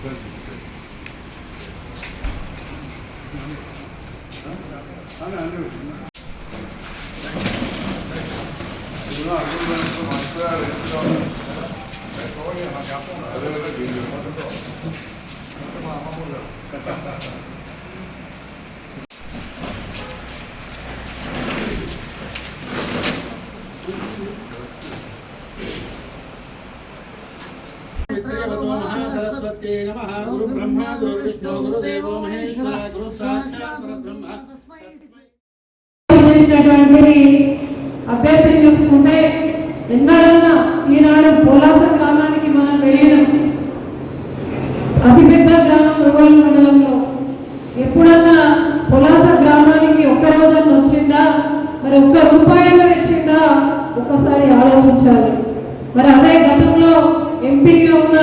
गुरु ब्रह्मा गुरु विष्णु गुरुदेवो महेश्वरा गुरु साक्षात् परब्रह्म అభ్యర్థిని చూసుకుంటే ఎన్నడన్నా ఈనాడు పోలాస గ్రామానికి మనం వెళ్ళిన అతిపెద్ద గ్రామం రుగోల్ మండలంలో ఎప్పుడన్నా పోలాస గ్రామానికి ఒక్క రోజున వచ్చిందా మరి ఒక్క రూపాయలు ఇచ్చిందా ఒకసారి ఆలోచించాలి. మరి అదే గతంలో ఎంపీగా ఉన్న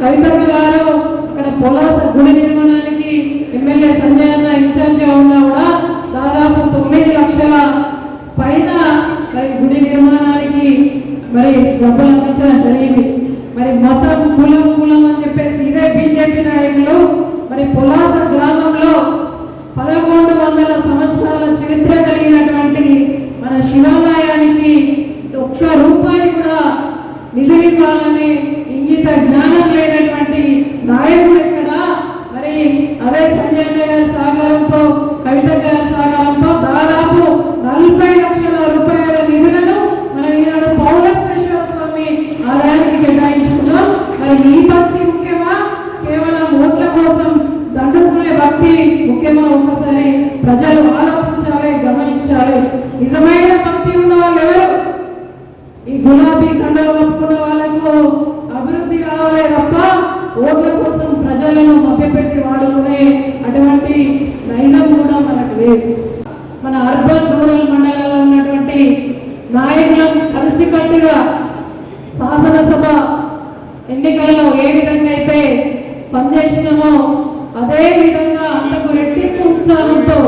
కవితక్క గారు అక్కడ పోలాస గుడి నిర్మాణానికి ఎమ్మెల్యే సంజయ్ అన్న ఇన్ఛార్జిగా ఉన్నా కూడా దాదాపు 9 లక్షల పైన మరి గుడి నిర్మాణానికి మరి డబ్బులు అందించడం జరిగింది. మరి మతం మూలం అని చెప్పేసి ఇదే బీజేపీ నాయకులు మరి పొలాస గ్రామంలో 1100 సంవత్సరాల చరిత్ర కలిగినటువంటి మన శివాలయానికి ఒక్క రూపాయి కూడా నిధులు ఇవ్వాలని ఇంగిత జ్ఞానం లేనటువంటి నాయకుడు ఇక్కడ మరి అదే సంజయ్ గారి సహకారంతో కవిత గారి సహకారంతో దాదాపు 40 లక్షల రూపాయల నిధులను మనం ఈనాడు పౌరస్వేశ్వర స్వామి ఆలయానికి కేటాయించుకున్నాం. మరి ఈ భక్తి ముఖ్యమా కేవలం ఓట్ల కోసం దండుకునే భక్తి ముఖ్యమా? ఒక్కసారి ప్రజలు ఆలోచించాలి, గమనించాలి. నిజమైన భక్తి ఉన్న వాళ్ళు ఎవరు? ఈ గులాబీ కండలు కప్పుకున్న వాళ్ళకు అభివృద్ధి కావాలి తప్ప ఓట్ల కోసం ప్రజలను మభ్యపెట్టి వాడుకునే అటువంటి నైజం కూడా మనకు లేదు. మన అర్బన్ రూరల్ మండలాల్లో ఉన్నటువంటి నాయకులను కలిసికట్టుగా శాసనసభ ఎన్నికల్లో ఏ విధంగా అయితే పనిచేసినామో అదే విధంగా అంతకు రెట్టింపు ఉత్సాహంతో,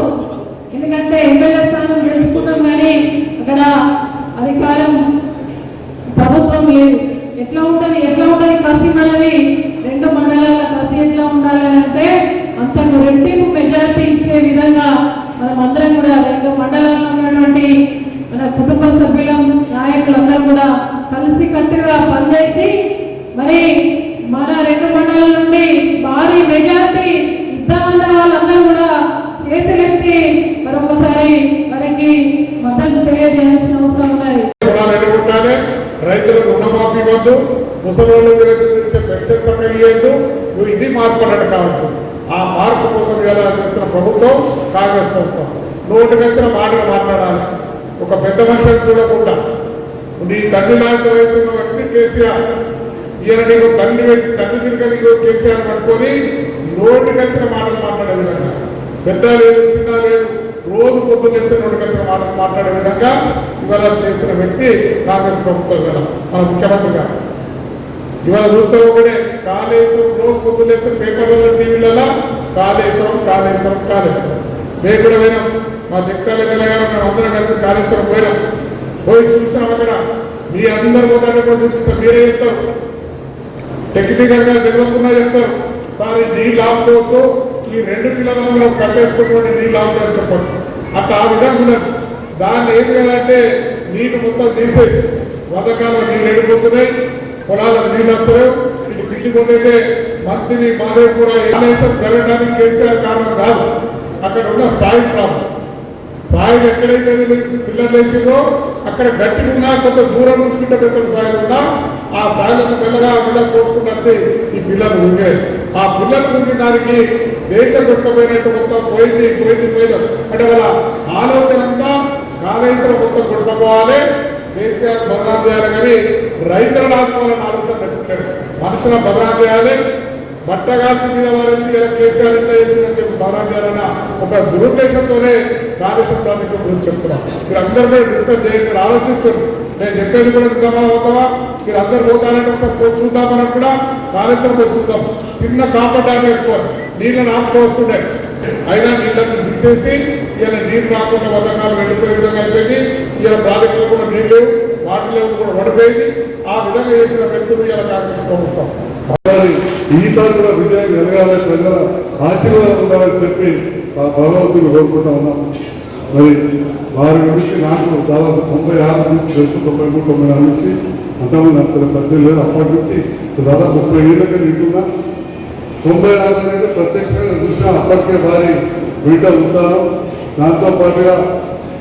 ఎందుకంటే ఎమ్మెల్యే స్థానం గెలుచుకున్నాం కానీ అక్కడ అధికారం ప్రభుత్వం లేదు. ఎట్లా ఉంటుంది కసి మనది 2 మండలాల కసి ఎట్లా ఉండాలి అంటే అంతకు రెట్టింపు మెజారిటీ ఇచ్చే విధంగా మనం అందరం కూడా 2 మండలాల్లో ఉన్నటువంటి మన కుటుంబ సభ్యుల నాయకులందరూ కూడా కలిసి కట్టుగా పనిచేసి మరి మన 2 మండలాల నుండి భారీ మెజారిటీ ఇద్దామన్న వాళ్ళందరూ కూడా చేతులెత్తి మరొకసారి మనకి మద్దతు తెలియజేయాల్సిన అవసరం ఉన్నది. రైతులకు రుణమాఫీ ఇవ్వద్దు, ముసలోళ్ళకి ఇచ్చే పెన్షన్ సమ్మెలు ఇవ్వద్దు. నువ్వు ఇది మార్పు అన్నట్టు కావాల్సింది. ఆ మార్పు కోసం ఎలా చేస్తున్న ప్రభుత్వం కాంగ్రెస్ ప్రభుత్వం. నోటికి వచ్చిన మాటలు మాట్లాడాలి. ఒక పెద్ద మనిషిని చూడకుండా నీ తండ్రి లాంటి వయసు ఉన్న వ్యక్తి కేసీఆర్, ఈయన నీకు తండ్రి తిరిగి నీకు కేసీఆర్ పట్టుకొని నోటికి వచ్చిన మాటలు మాట్లాడే విధంగా, పెద్ద లేదు చిన్న లేదు, రోజు పొద్దు చేస్తే నోటికి వచ్చిన మాటలు మాట్లాడే విధంగా ఇవాళ చేస్తున్న వ్యక్తి కాంగ్రెస్ ప్రభుత్వం కదా మన ముఖ్యమంత్రి గారు. ఇవాళ చూస్తే ఒకటే కాళేశ్వరం రోజు పొద్దు చేస్తే పేపర్లలో టీవీలలో కాళేశ్వరం మేము కూడా పోయినాం. మా జగతాల పిల్లగారు మేము అందరం కలిసి కాళేశ్వరం పోయి చూసినాం. అక్కడ మీ అందరు పోతానే కూడా చూపిస్తాం. మీరే చెప్తారు, టెక్నికల్ గా తెలియకుండా చెప్తారు, సార్ ఈ నీళ్ళు ఆపుకోవచ్చు, ఈ 2 పిల్లలలో కట్టేసుకున్నటువంటి నీళ్ళు ఆపుతారని చెప్పండి. అట్లా ఆ విధంగా ఉన్నది. దాన్ని ఏం చేయాలంటే నీళ్ళు మొత్తం తీసేసి వదకాలం నీళ్ళు ఎండిపోతున్నాయి, పొలాలకు నీళ్ళు వస్తాయి. ఇది పిచ్చిపోతే మంత్రిని మాదేపూర కాళేశ్వరం జరగడానికి కేసీఆర్ కారణం కాదు, అక్కడ ఉన్న స్థాయి ప్రాబ్లం. స్థాయిలు ఎక్కడైతే పిల్లలు వేసిందో అక్కడ గట్టిగా ఉన్నా, కొంత దూరం ఉంచుకుంటే పెద్దల స్థాయిలు ఉన్నా ఆ స్థాయిలకు పిల్లగా పిల్లలు పోసుకుంటూ వచ్చి ఈ పిల్లలు ఉంగేది. ఆ పిల్లలు ఉంగే దానికి దేశం దొరకపోయినట్టు మొత్తం పోయింది అంటే వాళ్ళ ఆలోచన అంతా కాళేశ్వరం మొత్తం కొట్టుకోవాలి, కేసీఆర్ బదనాం చేయాలి. కానీ రైతులను ఆత్మాలను ఆలోచన పెట్టుకుంటారు. మనుషులను బదనాం చేయాలి, బట్టగాల్చి మీద వారేసి కేసీఆర్ ఎంత చేసిందని చెప్పి బదనాం చేయాలన్న ఒక దురుద్దేశంతోనే కాళేశ్వరం ప్రాజెక్టు గురించి చెప్తున్నాం. మీరు అందరూ కూడా డిస్కస్ చేయండి, మీరు ఆలోచిస్తారు. నేను చెప్పేది కూడా నిజమా అవుతావా, మీరు అందరు పోతారంటే ఒకసారి చూద్దామని కూడా కాళేశ్వరం పోయి చూద్దాం. చిన్న కాపడ్డాన్ని వేసుకోవాలి, నీళ్ళని ఆపుకోవస్తుండే అయినా నీళ్ళని తీసేసి ఇలా నీళ్ళు రాకుండా వదకాలు వెళ్ళిపోయే విధంగా అయిపోయింది. ఇలా ప్రాజెక్టులో కూడా నీళ్ళు వాటి లెవెల్ కూడా పడిపోయింది. ఆ విధంగా చేసిన వ్యక్తులు ఇలా కాంగ్రెస్ ప్రభుత్వం. ఈసారి కూడా విజయం కలగాలని ప్రజల ఆశీర్వాదం ఉండాలని చెప్పి ఆ భగవంతుని కోరుకుంటా ఉన్నాం. మరి వారి గురించి నాకు దాదాపు 96 నుంచి తెలుసు, 93-94 నుంచి అంతమంది నాకు పరిచయం లేదు. అప్పటి నుంచి దాదాపు 30 ఏళ్ళకే నింటున్నా. 96 అనేది ప్రత్యక్షంగా చూసినా అప్పటికే వారి వీట ఉత్సాహం. దాంతో పాటుగా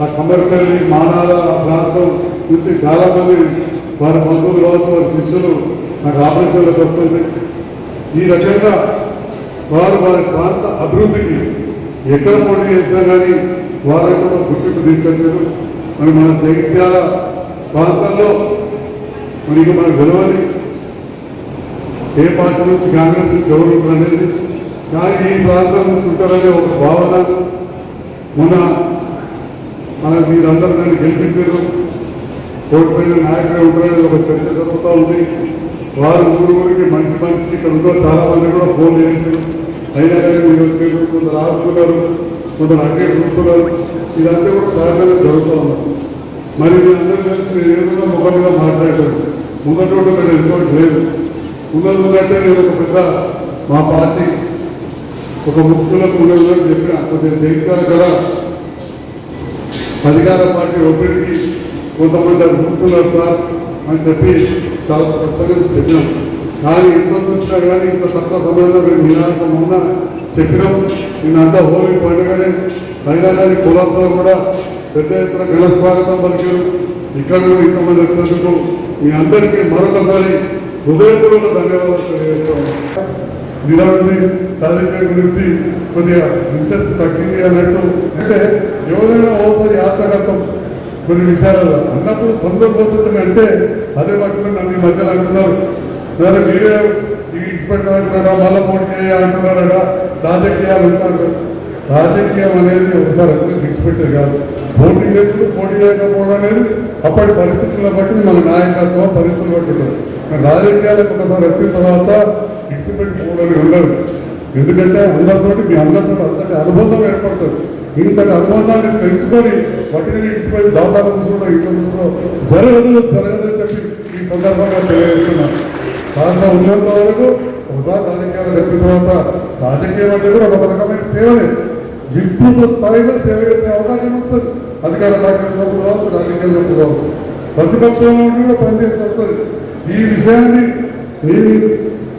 ఆ కమ్మరిపల్లి మానాల ప్రాంతం నుంచి చాలామంది వారి బంధువులు కావచ్చు, వారి శిష్యులు నాకు ఆపరేషన్లకు వస్తుంది. ఈ రకంగా వారి ప్రాంత అభివృద్ధికి ఎక్కడ పోటీ చేసినా కానీ వారి కూడా గుర్తింపు తీసుకొచ్చారు. మరి మన జగిత్యాల ప్రాంతంలో మనకి మనకు తెలియదు ఏ పార్టీ నుంచి కాంగ్రెస్ నుంచి ఎవరు అనేది, కానీ ఈ ప్రాంతం నుంచి ఉంటారనే ఒక భావన మన మీరందరూ దాన్ని గెలిపించారు. ఓడిపోయిన నాయకులు ఉంటారనేది ఒక చర్చ జరుగుతూ ఉంది. వారు ఊరికి మనిషికి ఇక్కడ ఉందో చాలా మంది కూడా ఫోన్ చేసి అయినా కానీ మీరు వచ్చారు, కొందరు ఆడుతున్నారు, కొందరు అక్కడ చూస్తున్నారు. ఇదంతా కూడా సహజంగా జరుగుతూ ఉంది. మరి మీ అందరూ కలిసి నేను ఏదైనా ముఖంగా మాట్లాడాను. ముందటి నేను ఎందుకోటి లేదు. ఉన్నదంటే నేను ఒక పెద్ద మా పార్టీ ఒక ముఖ్యులకు ఉన్నదని చెప్పిన కొద్దిగా జయించాలి కదా. అధికార పార్టీ ఒత్తిడికి కొంతమంది అది చూస్తున్నారు సార్ అని చెప్పి చాలా స్పష్టంగా చెప్పినాం. కానీ ఇంత చూసినా కానీ ఇంత తక్కువ సమయంలో మేము నినాదం ఉన్న చెప్పినాం. నేనంతా హోలీ పండుగనే అయినా కానీ కులాసాలు కూడా పెద్ద ఎత్తున ఘన స్వాగతం పలికారు. ఇక్కడ కూడా ఇంతమంది వచ్చినందుకు మీ అందరికీ మరొకసారి హృదయపూర్వక ధన్యవాదాలు తెలియజేస్తాం. నిరావళి రాజకీయం గురించి కొద్దిగా ఇంట్రెస్ట్ తగ్గింది అన్నట్టు, అంటే ఎవరైనా ఓసారి యాత్రగతం కొన్ని విషయాలలో అన్నప్పుడు సందర్భోచితం అంటే అదే పట్టుకుని నన్ను ఈ మధ్యలో అంటున్నారు, సరే మీరే ఈ ఇన్స్పెక్టర్ అంటున్నాడా, మళ్ళీ పోటీ అంటున్నాడా, రాజకీయాలు అంటారు. రాజకీయం అనేది ఒకసారి అసలు ఇన్స్పెక్టర్ కాదు. పోటీ చేసుకుని పోటీ చేయకపోవడం అనేది అప్పటి పరిస్థితులను బట్టి మన నాయకత్వం పరిస్థితులు బట్టి ఉంటుంది. రాజకీయాలకు ఒకసారి వచ్చిన తర్వాత ఇన్స్పెక్టర్ పోవడానికి ఉండదు. ఎందుకంటే అందరితోటి మీ అందరితో అంతటి అనుబంధం ఏర్పడుతుంది. ఇంతటి అనుబంధాన్ని పెంచుకొని వాటిని ఇన్స్పెక్టర్ దాదాపు కూర్చోవడం ఇంట్లో కూర్చోవడం జరగదని చెప్పి ఈ సందర్భంగా తెలియజేస్తున్నాను. కాస్త ఉన్నంత వరకు ఒకసారి రాజకీయాలకు వచ్చిన తర్వాత రాజకీయం అంటే కూడా ఒక రకమైన సేవనే, విస్తృత స్థాయిలో సేవ చేసే అవకాశం వస్తుంది. అధికార పార్టీలో కావచ్చు, రాజకీయాల్లో కావచ్చు, ప్రతిపక్షంలో కూడా పనిచేసి వస్తుంది. ఈ విషయాన్ని నేను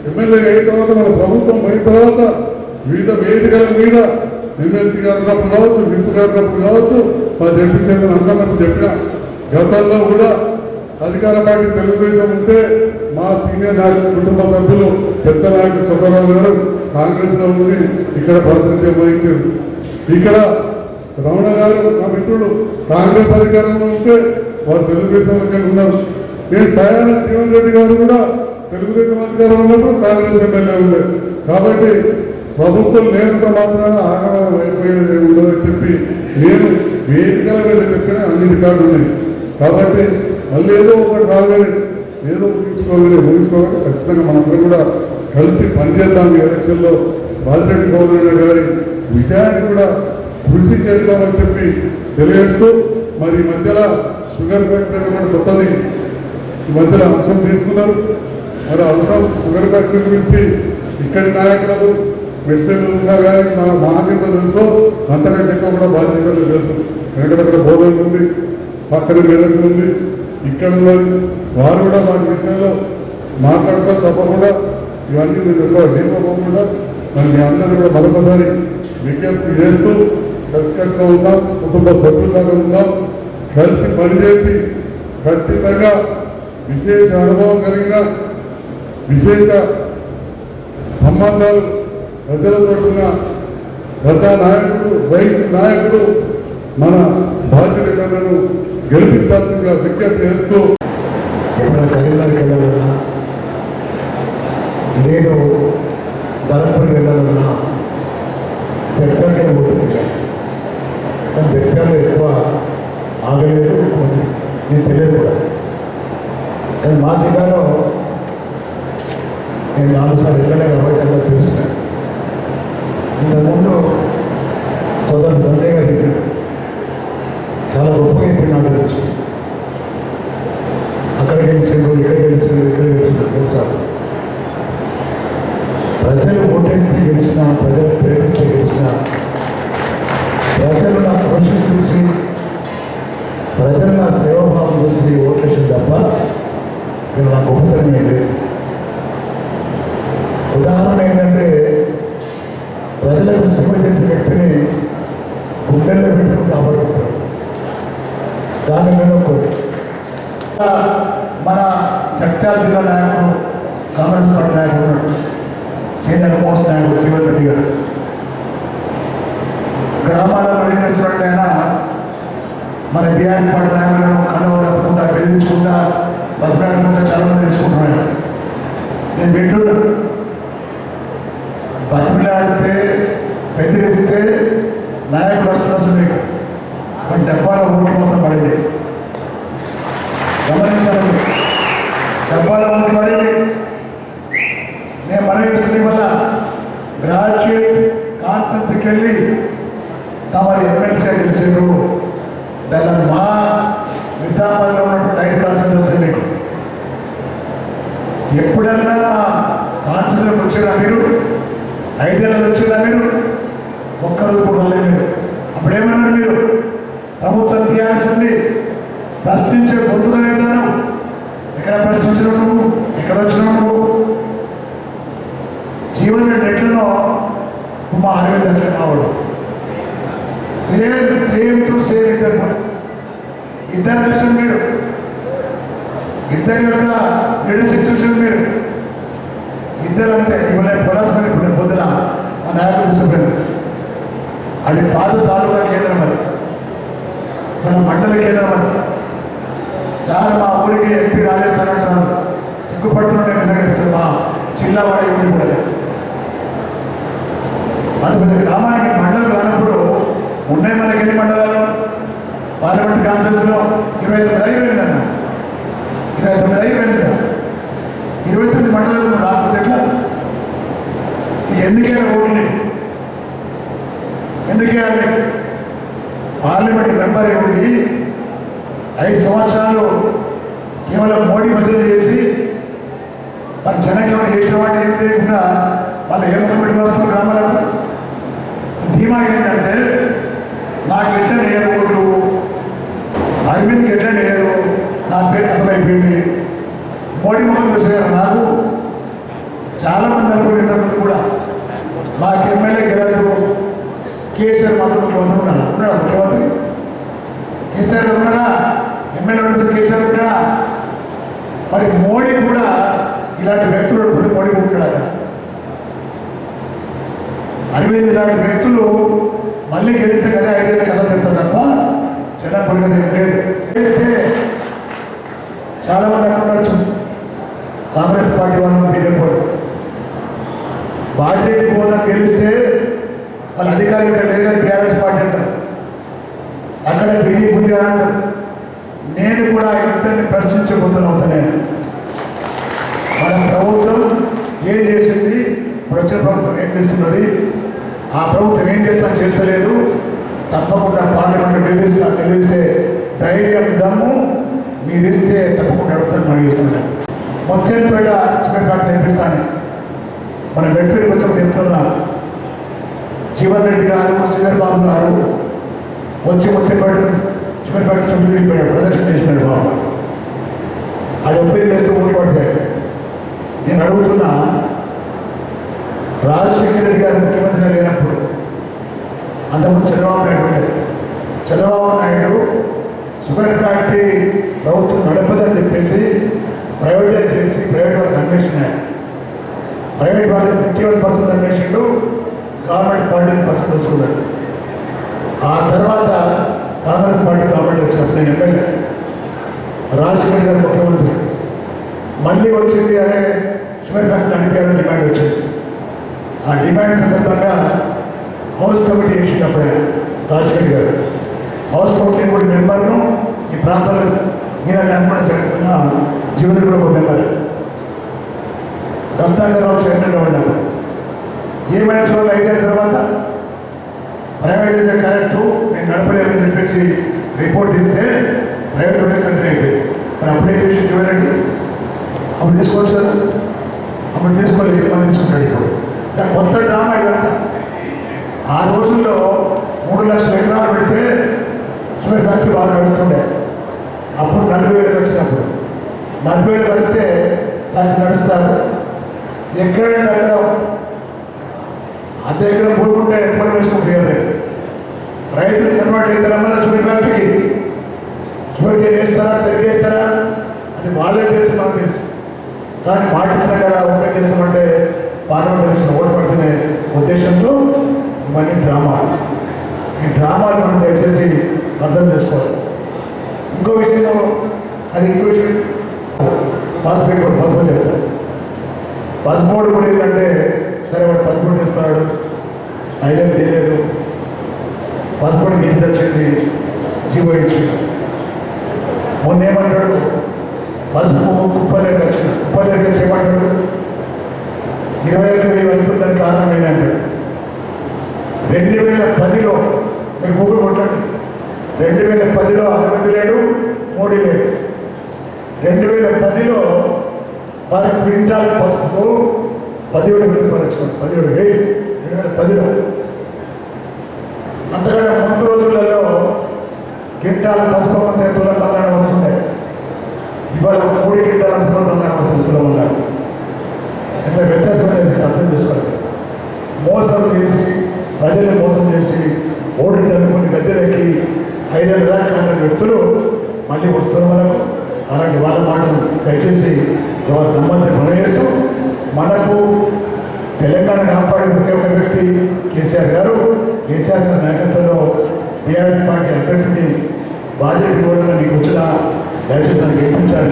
ఎమ్మెల్యే అయిన తర్వాత మన ప్రభుత్వం అయిన తర్వాత వివిధ వేదికల మీద ఎమ్మెల్సీ గారినప్పుడు కావచ్చు, విప్ గారినప్పుడు కావచ్చు, మా జడ్పీ చైర్మన్ అందరినప్పుడు చెప్పిన గతంలో కూడా అధికార పార్టీ తెలుగుదేశం ఉంటే మా సీనియర్ నాయకులు కుటుంబ సభ్యులు పెద్ద నాయకుడు చంద్రబాబు గారు కాంగ్రెస్ లో ఉండి ఇక్కడ ప్రాతినిధ్యం వహించారు. ఇక్కడ రమణ గారు మా మిత్రుడు కాంగ్రెస్ అధికారంలో ఉంటే వారు తెలుగుదేశంలోకి ఉన్నారు. నేను సాయాల జీవన్ రెడ్డి గారు కూడా తెలుగుదేశం అధికారం ఉన్నప్పుడు కాంగ్రెస్ ఎమ్మెల్యే ఉండేది. కాబట్టి ప్రభుత్వం లేనంత మాత్రాన ఆగమనం అయిపోయేది ఉండదని చెప్పి నేను వేదికల మీద చెప్పిన అన్ని రికార్డులు ఉన్నాయి. కాబట్టి మళ్ళీ ఏదో ఒకటి రాలేదు, ఏదో ముగించుకోవాలి. ఖచ్చితంగా మనందరం కూడా కలిసి పనిచేద్దాం. ఈ ఎలక్షన్లో బాజిరెడ్డి గోవర్ధన్ గారి విజయాన్ని కూడా కృషి చేస్తామని చెప్పి తెలియజేస్తూ, మరి ఈ మధ్యలో షుగర్ ఫ్యాక్టరీ కూడా కొత్తది ఈ మధ్యలో అంశం తీసుకున్నారు. మరి అంశం షుగర్ ఫ్యాక్టరీ గురించి ఇక్కడి నాయకులకు మెడిసిన్ ఉన్నా కానీ మాకెంత తెలుసో అంతకంటే ఎక్కువ కూడా బాధ్యతలు తెలుసు. ఎక్కడెక్కడ బోధన ఉంది, పక్కన మెదక్ ఉంది, ఇక్కడ వారు కూడా వాటి విషయంలో మాట్లాడతారు. తప్పకుండా ఇవన్నీ మీరు ఎక్కువ లేకపోకుండా మరి మీ అందరూ కూడా మరొకసారి విజ్ఞప్తి చేస్తూ కలిసికట్టుగా ఉందాం, కుటుంబ సభ్యులాగా ఉందాం, కలిసి పనిచేసి ఖచ్చితంగా విశేష అనుభవం కలిగిన విశేష సంబంధాలు ప్రజలతో ఉన్న ప్రజా నాయకుడు, రైతు నాయకుడు మన బాధ్యతలను గెలిపించాల్సిందిగా విజ్ఞప్తి చేస్తూ, ఎప్పుడైనా కరీంనగర్కి వెళ్ళాలన్నా, నేను ధర్మపురి వెళ్ళాలన్నా జగ్జాలకి పోతుంది. కానీ జగ్జాలు ఎక్కువ ఆగలేదు, నేను తెలియదు కూడా. కానీ మా జిల్లాలో నేను 4 సార్లు ఎక్కడే కాబట్టి అంతా తెలుస్తున్నాను. ఇంతకుముందు సోదరుడు సంజయ్ గారు చెప్పాడు, చాలా గొప్పగా ఇప్పుడు నాకు తెలుసు. అక్కడ గెలిచిండు, ఇక్కడ గెలిచిండు, ఇక్కడ గెలిచిండు తెలుసా. ప్రజలు నా కృషి చూసి ప్రజలు నా సేవాభావం చూసి ఓట్లేసింది తప్ప ఇక్కడ నా గొప్పతనం ఏంటి. ఉదాహరణ ఏంటంటే ప్రజలకు సేవ చేసే వ్యక్తిని గుండెల్లో పెట్టుకుని కాపాడుకుంటారు. దాని మీద మన జగిత్యాల జిల్లా నాయకుడు కాంగ్రెస్ పార్టీ నాయకుడు సీనియర్ మోస్ట్ నాయకుడు జీవన్ రెడ్డి గారు గ్రామాలలో ఏం చేస్తున్నట్టు అయినా మన బీఆర్ఎస్ పార్టీ నాయకులను కండవకుండా బెదిరించుకుంటా బతకాడుకుంటా చాలా మంది తెలుసుకుంటున్నాడు. నేను వింటున్నా బతిమిలాడితే బెదిరిస్తే నాయకులు వస్తున్న మీకు ఒక డబ్బాల ఓటు మొత్తం పడింది. గమనించాలి, డబ్బాల ఓటు పడింది. నేను మనవి చేస్తున్న వల్ల గ్రాడ్యుయేట్ కాన్సెన్స్కి వెళ్ళి తమరు ఎమ్మెల్సీ గెలిచారు. దాని మా నిజామాబాద్లో ఉన్నటువంటి 5 కాన్సెన్స్ వస్తాయి మీకు. ఎప్పుడన్నా కాన్సెన్స్కి వచ్చారా మీరు? 5 ఏళ్ళు వచ్చారా మీరు? ఒక్కరోజు కూడా రాలేదు మీరు. అప్పుడేమన్నారు మీరు? ప్రభుత్వం టీఆర్ఎస్ ఉంది, ప్రశ్నించే గొంతుగా వెళ్తాను. ఎక్కడ ప్రశ్నించినావు నువ్వు? ఎక్కడ వచ్చినావు నువ్వు? జీవన రెడ్డిలో మా అరవింద్ అట్లా కావడం సేమ్ టు సేమ్ ఇద్దరు కూడా. ఇద్దరు చూసారు మీరు, ఇద్దరి యొక్క లీడర్షిప్ చూసారు మీరు. ఇద్దరు అంతే. ఇవాళ పొలాసుకొని ఇప్పుడు పొద్దున మా నాయకులు చూసారు. అది పాత తాలూకా కేంద్రం, అది మన మండల కేంద్రం. అది సార్ మా ఊరికి ఎంపీ రాలేదు సార్ అంటున్నారు. సిగ్గుపడుతున్నాడు మా జిల్లా వాడి ఊరి కూడా. అది పెద్ద గ్రామానికి మండలం రానప్పుడు ఉన్నాయి మనకి ఎన్ని మండలాలు? పార్లమెంట్ కాన్ఫరెన్స్లో 29 అయిపోయిందన్న, 29 అయిపోయింది. 29 మండలాలు రాకపోతే ఎట్లా? ఎందుకే ఓట్లు? ఎందుకే అది? పార్లమెంట్ మెంబర్ ఉండి 5 సంవత్సరాలు కేవలం మోడీ భజన చేసి మన జనకేమని చేసిన వాటి ఏం చేయకుండా వాళ్ళు ఏమనుకుంటే వస్తున్న గ్రామాలకు ధీమా ఏంటంటే నాకు ఎట్లా లేదు ఓట్లు, అరవింద్కి ఎట్లా లేదు, నా పేరు అర్థమైపోయింది. మోడీ ముఖం చూసారు. నాకు చాలామంది అనుకుంటున్నప్పుడు కూడా మాకు ఎమ్మెల్యే గెలదు, కేసీఆర్ మాత్రం ముఖ్యమంత్రి ఉన్నాడు. ముఖ్యమంత్రి కేసీఆర్ ఉన్నారా? ఎమ్మెల్యే ఉంటుంది కేసీఆర్ ఉంటాడా? మరి మోడీ కూడా ఇలాంటి వ్యక్తులు ఉంటుంది. మోడీ ఉంటాడు. అరవింద్ ఇలాంటి వ్యక్తులు మళ్ళీ గెలిస్తే కదా 5 ఏళ్ళ కథ చెప్తారు తప్ప జనం పడినది లేదు. గెలిస్తే చాలామంది అనుకోవచ్చు కాంగ్రెస్ పార్టీ వాళ్ళు బీజేపీ వాళ్ళు బాధ్యత హోదా గెలిస్తే వాళ్ళ అధికారులు ఇక్కడ లేదని టీఆర్ఎస్ పార్టీ అంటారు, అక్కడ బీజేపీ ఉంది అంటారు. నేను కూడా ఇద్దరిని ప్రశ్నించబోతున్నాను. మన ప్రభుత్వం ఏం చేసింది, ప్రజల ప్రభుత్వం ఏం చేస్తున్నది, ఆ ప్రభుత్వం ఏం చేస్తలేదు. తప్పకుండా పార్లమెంట్ నిలిస్తే ధైర్యం దమ్ము మీరు ఇస్తే తప్పకుండా అడుగుతాను. మనం చేస్తున్నాం మొత్తంపేట చికెన్ నేర్పిస్తాను. మన వెంటనే కొంచెం చెప్తున్నా. జీవన్ రెడ్డి గారు, శ్రీధర్ బాబు గారు వచ్చి మొత్తంపేట చికెన్ ఫ్యాక్టరీ తిరిగిపోయాడు, ప్రదర్శన చేసినాడు. బాబు అది ఒప్పి చేస్తూ ఊరిపడతాయి. నేను అడుగుతున్నా, రాజశేఖర రెడ్డి గారు ముఖ్యమంత్రిగా లేనప్పుడు అంతకుముందు చంద్రబాబు నాయుడు ఉండేది. చంద్రబాబు నాయుడు షుగర్ ఫ్యాక్టరీ ప్రభుత్వం నడపదని చెప్పేసి ప్రైవేటైజ్ చేసి ప్రైవేట్ వాళ్ళకి అన్వేషించాడు. ప్రైవేట్ వాళ్ళకి 51% అన్వేషిండు, గవర్నమెంట్ 48% వచ్చుకున్నాడు. ఆ తర్వాత కాంగ్రెస్ పార్టీ గవర్నమెంట్ వచ్చినప్పుడు నేను ఎమ్మెల్యే, రాజశేఖర గారు ముఖ్యమంత్రి. మళ్ళీ వచ్చింది అనే షుగర్ ఫ్యాక్టరీ నడిపేయాలని డిమాండ్ వచ్చింది. ఆ డిమాండ్ సందర్భంగా హౌస్ కమిటీ వేసినప్పుడే రాజశేఖర్ గారు హౌస్ కమిటీ కూడా మెంబర్ను ఈ ప్రాంతంలో ఈయన అనుకున్న జరుగుతున్న జీవన కూడా ఒక మెంబర్ రంతాంగరావు చైర్మన్గా ఉన్నాడు. ఏమైనా చోట్ల 5 ఏళ్ళ తర్వాత ప్రైవేట్ అయితే కరెక్టు నేను నడపలేమని చెప్పేసి రిపోర్ట్ ఇస్తే ప్రైవేట్ ఉండే కంట్రీ అయిపోయింది. మరి అప్పుడే చేసి జీవనండి అప్పుడు తీసుకోవచ్చు కదా, అప్పుడు తీసుకోలేదు, మనం తీసుకుంటాడు. ఇప్పుడు కొత్త డ్రామా ఇదంతా. ఆ రోజుల్లో 3 లక్షల ఎకరాలు పెడితే షుగర్ ఫ్యాక్టరీ బాగా నడుస్తుండే. అప్పుడు 40,000 వచ్చినప్పుడు 40,000 వస్తే ఫ్యాక్టరీ నడుస్తారు. ఎక్కడంటే అక్కడ అంత ఎకరం పోకుంటే ఎప్పుడు వేసుకుంటారు. రైతులు కన్వర్ట్ అవుతారమ్మా షుగర్ ఫ్యాక్టరీకి. షుగర్ కేర్ వేస్తారా, సరిగ్గా వేస్తారా అది వాళ్ళే తెలుసు, మనకు తెలుసు. కానీ పాటించిన కదా ఓపెన్ చేస్తామంటే పార్లమెంట్ ఎలక్షన్ ఓటు పడుతున్న ఉద్దేశంతో ఇవన్నీ డ్రామాలు. ఈ డ్రామాలు మనం దయచేసి అర్థం చేసుకోవాలి. ఇంకో విషయం, అది ఇంకో విషయం, పాస్పోర్ట్ కూడా 13 చెప్తారు. 13 కూడా ఏంటంటే సరే వాడు 13 ఇస్తాడు, 5 తెలియదు. 13 గిన్నె వచ్చింది, జీవో ఇచ్చింది. మొన్న ఏమంటాడు, పసుపు కుప్ప దగ్గర వచ్చిన కుప్ప దగ్గర చేయమంటాడు 25,000 వెళ్తుందని కారణం ఏంటంటాడు. 2010లో మీరు గూగుల్ కొట్టండి, 2010లో 60 లేడు, 3 లేడు. 2010లో 10 క్వింటాల్ పసుపు 17,000 రూపాయలు వచ్చాడు. 17,000 2010లో. అంతకంటే ముందు రోజులలో క్వింటాల్ పసుపు అంతే తులం బంగారం వస్తుండే. ఇవాళ 3 క్వింటాల తులం బంగారం వస్తుంది. తులం బంగారం ఎంత వ్యత్యాసం అనేది అర్థం చేసుకోవాలి. మోసం చేసి, ప్రజల్ని మోసం చేసి, ఓట్లు అనుకుని గద్దెలకి 5 ఏళ్ళ దాకా అన్న వ్యక్తులు మళ్ళీ వస్తున్నారు మనకు. అలాంటి వాళ్ళ మాటలు దయచేసి ఎవరు నమ్మద్దని మనం చేస్తూ, మనకు తెలంగాణ కాపాడే ఒకే ఒక వ్యక్తి కేసీఆర్ గారు. కేసీఆర్ గారి నాయకత్వంలో టీఆర్ఎస్ పార్టీ అభ్యర్థిని బాధ్యత కూడా నీకు వచ్చిన దయచేసి దాన్ని గెలిపించాలి.